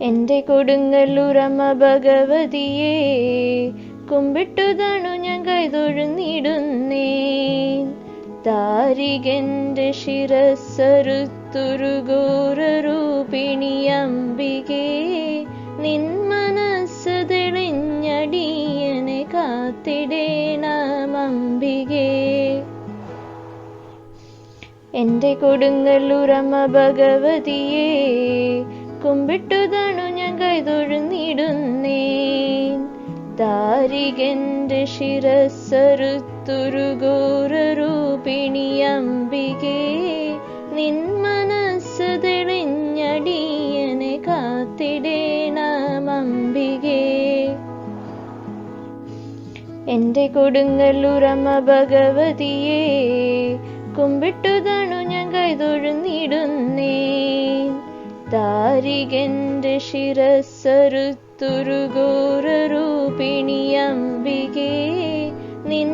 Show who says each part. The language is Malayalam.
Speaker 1: എൻ്റെ കൊടുങ്ങല്ലൂരമ്മ ഭഗവതിയെ കുമ്പിട്ടുതാണു ഞാൻ കൈതൊഴുന്നിടുന്നേൻ. താരികൻ്റെ ശിരസ്സറുത്തുരുഘോരൂപിണിയംബികേ, നിൻ മനസ്സ് തെളിഞ്ഞടിയനെ കാത്തിടേണമംബികേ. എൻ്റെ കൊടുങ്ങല്ലൂരമ്മ ഭഗവതിയെ കുമ്പിട്ടുതാണു ഞാൻ കൈതൊഴുന്നിടുന്നേൻ. താരികൻ്റെ ശിരസ്സറുത്തുരുഘോരൂപിണിയംബികേ, നിൻ മനസ്സ് തെളിഞ്ഞടിയനെ കാത്തിടേണമംബികേ. എൻ്റെ കൊടുങ്ങല്ലൂരമ്മ ഭഗവതിയെ കുമ്പിട്ടുതാണു ഞാൻ കൈതൊഴുന്നിടുന്നേൻ. താരികൻ്റെ ശിരസ്സറുത്തുരുഘോരൂപിണിയംബികേ, നിൻ